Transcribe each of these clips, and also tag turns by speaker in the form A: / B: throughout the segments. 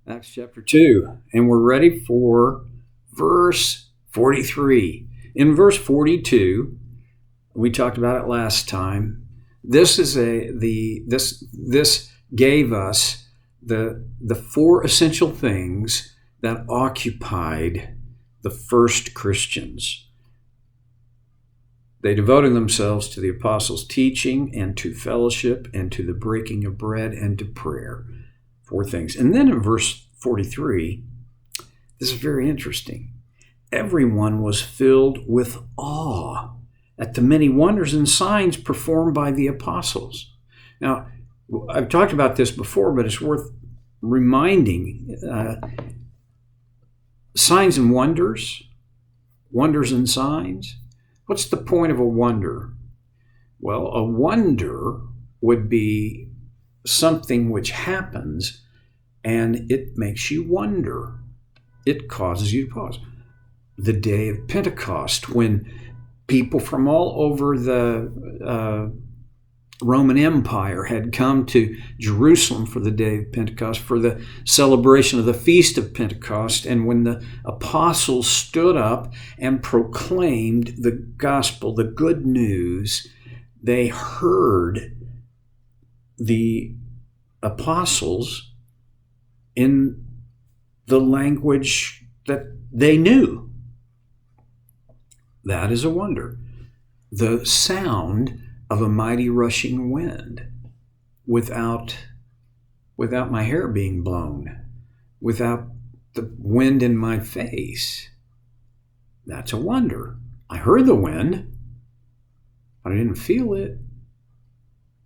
A: Acts chapter 2, and we're ready for verse 43. In verse 42, we talked about it last time. This gave us the four essential things that occupied the first Christians. They devoted themselves to the apostles' teaching and to fellowship and to the breaking of bread and to prayer. Four things. And then in verse 43, this is very interesting. Everyone was filled with awe at the many wonders and signs performed by the apostles. Now, I've talked about this before, but it's worth reminding. Signs and wonders, wonders and signs. What's the point of a wonder? Well, a wonder would be something which happens and it makes you wonder. It causes you to pause. The day of Pentecost, when people from all over the Roman Empire had come to Jerusalem for the day of Pentecost, for the celebration of the Feast of Pentecost, and when the apostles stood up and proclaimed the gospel, the good news, they heard the apostles in the language that they knew. That is a wonder. The sound of a mighty rushing wind without my hair being blown, without the wind in my face. That's a wonder. I heard the wind, but I didn't feel it.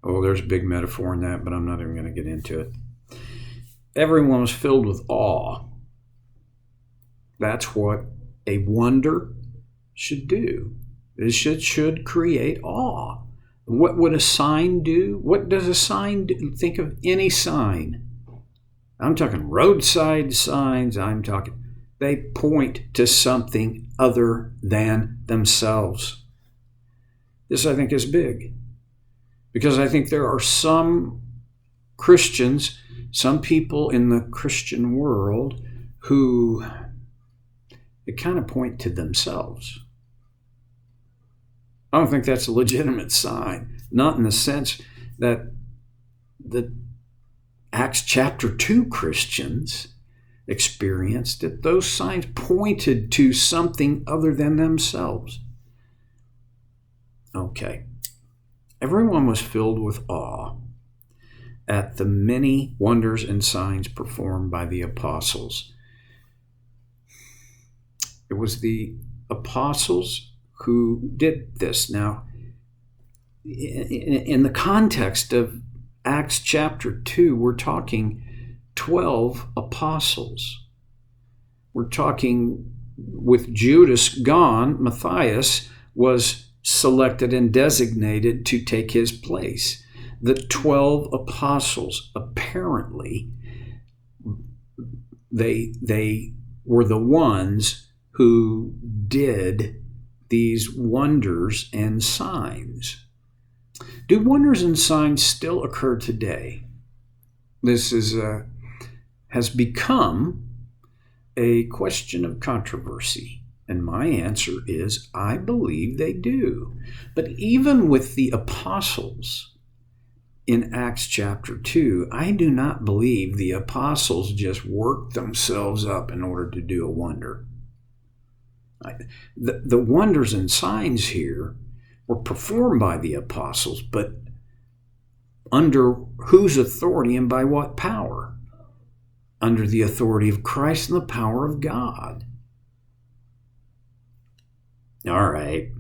A: Oh, there's a big metaphor in that, but I'm not even going to get into it. Everyone was filled with awe. That's what a wonder should do. It should create awe. What would a sign do? What does a sign do? Think of any sign. I'm talking roadside signs. They point to something other than themselves. This, I think, is big. Because I think there are some Christians, some people in the Christian world who they kind of point to themselves. I don't think that's a legitimate sign. Not in the sense that the Acts chapter 2 Christians experienced it. Those signs pointed to something other than themselves. Okay. Everyone was filled with awe at the many wonders and signs performed by the apostles. It was the apostles who did this. Now, in the context of Acts chapter 2, we're talking 12 apostles. We're talking with Judas gone, Matthias was selected and designated to take his place. The 12 apostles, apparently, they were the ones who did these wonders and signs. Do wonders and signs still occur today? This has become a question of controversy. And my answer is, I believe they do. But even with the apostles in Acts chapter 2, I do not believe the apostles just worked themselves up in order to do a wonder. The wonders and signs here were performed by the apostles, but under whose authority and by what power? Under the authority of Christ and the power of God. All right.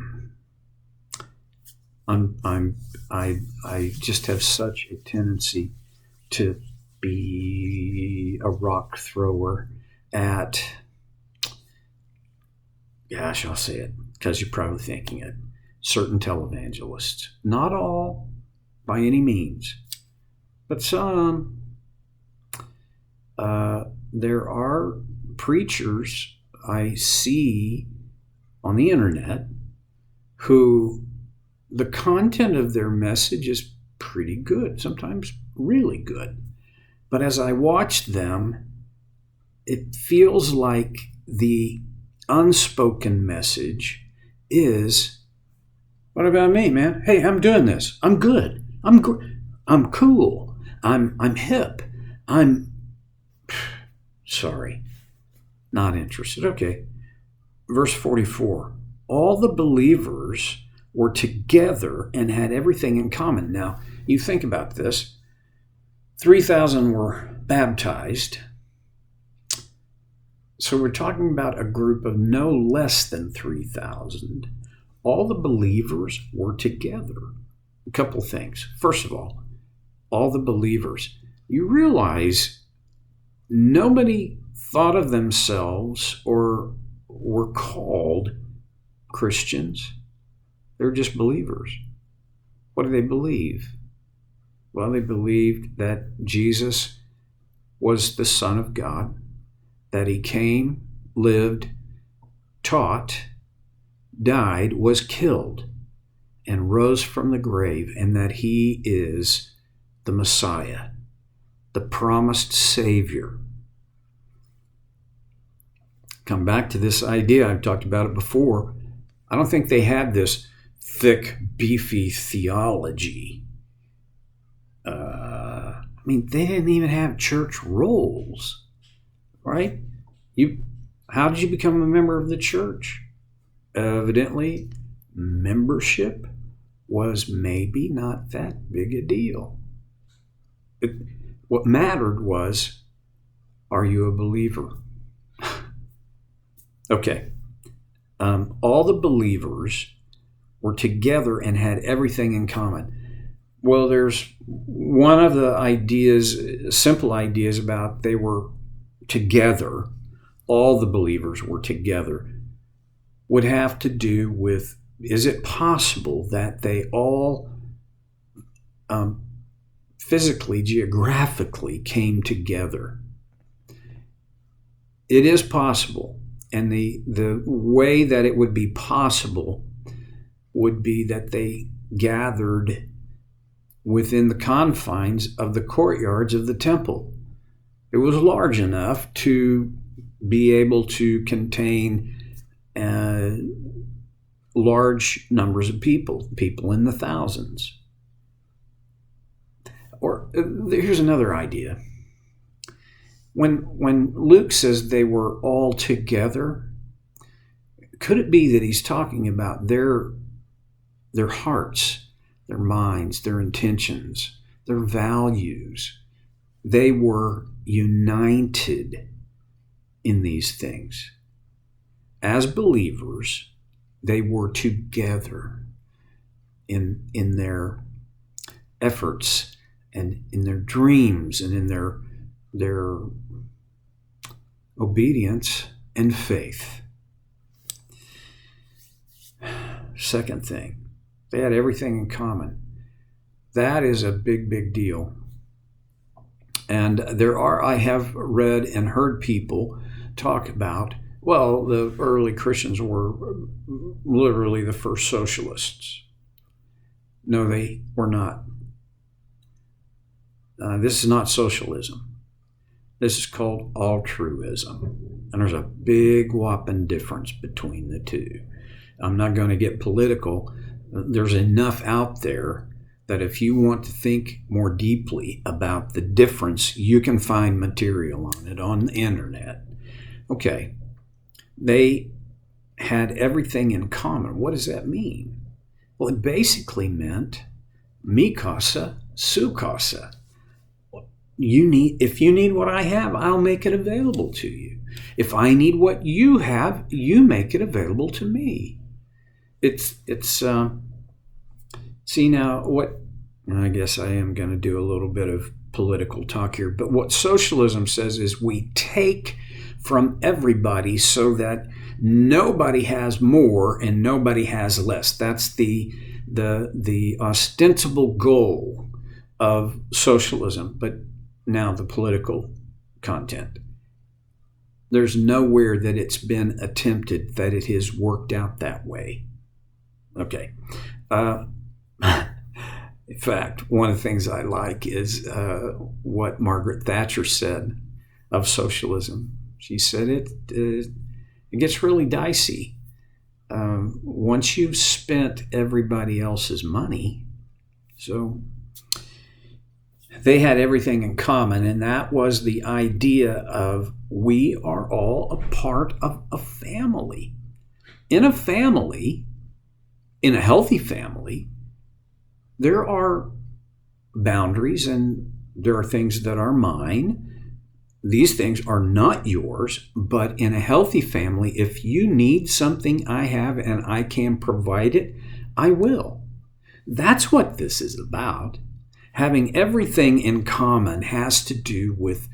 A: I just have such a tendency to be a rock thrower at, gosh, I'll say it because you're probably thinking it, certain televangelists. Not all, by any means, but some. There are preachers I see on the internet who the content of their message is pretty good, sometimes really good. But as I watch them, it feels like the unspoken message is, what about me, man? Hey, I'm doing this. I'm good. I'm cool. I'm hip. I'm sorry. Not interested. Okay. Verse 44. All the believers were together and had everything in common. Now, you think about this. 3,000 were baptized. So we're talking about a group of no less than 3,000. All the believers were together. A couple things. First of all the believers. You realize nobody thought of themselves or were called Christians. They're just believers. What do they believe? Well, they believed that Jesus was the Son of God, that he came, lived, taught, died, was killed, and rose from the grave, and that he is the Messiah, the promised Savior. Come back to this idea. I've talked about it before. I don't think they had this thick, beefy theology. They didn't even have church rolls, right? How did you become a member of the church? Evidently, membership was maybe not that big a deal. What mattered was, are you a believer? Okay. All the believers were together and had everything in common. Well, there's one of the ideas, simple ideas about they were together, all the believers were together, would have to do with, is it possible that they all physically, geographically came together? It is possible. And the way that it would be possible would be that they gathered within the confines of the courtyards of the temple. It was large enough to be able to contain large numbers of people in the thousands. Or here's another idea. When Luke says they were all together, could it be that he's talking about their hearts, their minds, their intentions, their values? They were united in these things. As believers, they were together in their efforts and in their dreams and in their obedience and faith. Second thing, they had everything in common. That is a big, big deal. And I have read and heard people talk about, well, the early Christians were literally the first socialists. No, they were not. This is not socialism. This is called altruism. And there's a big whopping difference between the two. I'm not going to get political. There's enough out there that if you want to think more deeply about the difference, you can find material on it on the internet. Okay. They had everything in common. What does that mean? Well, it basically meant mi casa, su casa. If you need what I have, I'll make it available to you. If I need what you have, you make it available to me. See now what, I guess I am going to do a little bit of political talk here, but what socialism says is we take from everybody so that nobody has more and nobody has less. That's the ostensible goal of socialism. But now the political content. There's nowhere that it's been attempted that it has worked out that way. Okay. In fact, one of the things I like is what Margaret Thatcher said of socialism. She said it gets really dicey. Once you've spent everybody else's money. So they had everything in common, and that was the idea of we are all a part of a family. In a family, in a healthy family, there are boundaries and there are things that are mine. These things are not yours, but in a healthy family, if you need something I have and I can provide it, I will. That's what this is about. Having everything in common has to do with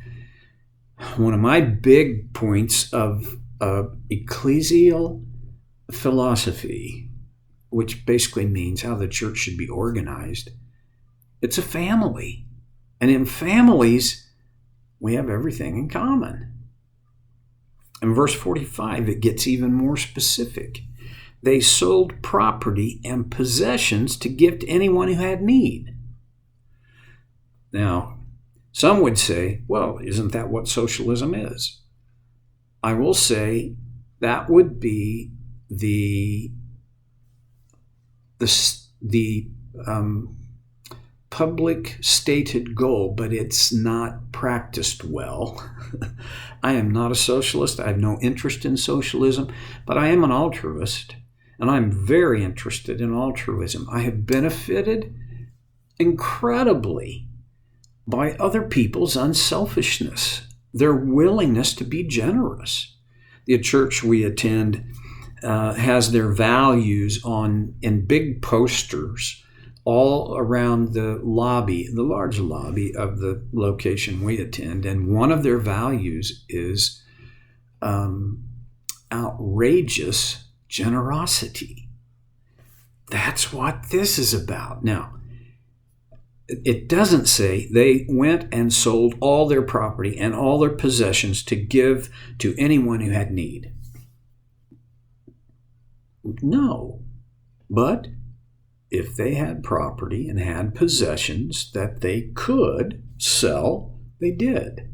A: one of my big points of ecclesial philosophy, which basically means how the church should be organized. It's a family. And in families, we have everything in common. In verse 45, it gets even more specific. They sold property and possessions to give to anyone who had need. Now, some would say, well, isn't that what socialism is? I will say that would be the public stated goal, but it's not practiced well. I am not a socialist. I have no interest in socialism, but I am an altruist, and I'm very interested in altruism. I have benefited incredibly by other people's unselfishness, their willingness to be generous. The church we attend has their values in big posters all around the lobby, the large lobby of the location we attend. And one of their values is outrageous generosity. That's what this is about. Now, it doesn't say they went and sold all their property and all their possessions to give to anyone who had need. No, but if they had property and had possessions that they could sell, they did.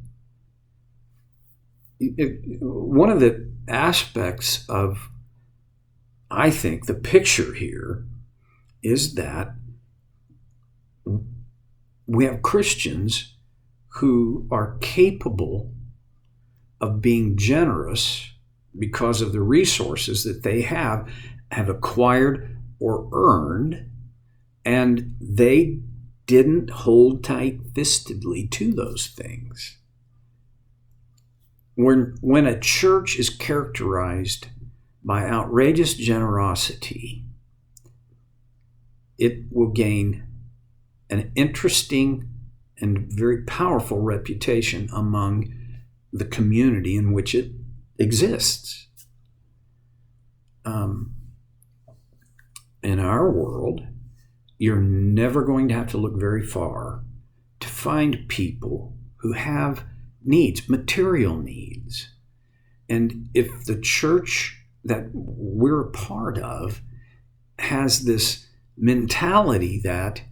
A: One of the aspects of, I think, the picture here is that we have Christians who are capable of being generous because of the resources that they have acquired or earned, and they didn't hold tight-fistedly to those things. When a church is characterized by outrageous generosity, it will gain an interesting and very powerful reputation among the community in which it exists. In our world, you're never going to have to look very far to find people who have needs, material needs. And if the church that we're a part of has this mentality that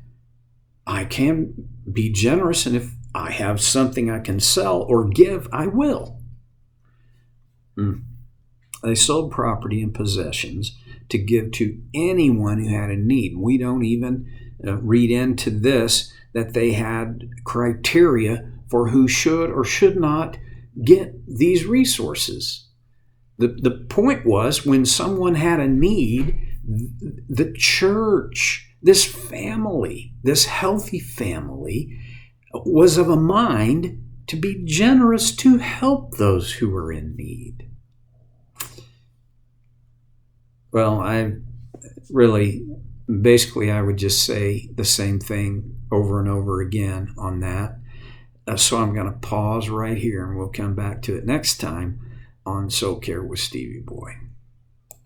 A: I can be generous, and if I have something I can sell or give, I will. They sold property and possessions to give to anyone who had a need. We don't even read into this that they had criteria for who should or should not get these resources. The point was, when someone had a need, the church, this family, this healthy family, was of a mind to be generous to help those who were in need. Well, I would just say the same thing over and over again on that. So I'm going to pause right here, and we'll come back to it next time on Soul Care with Stevie Boy.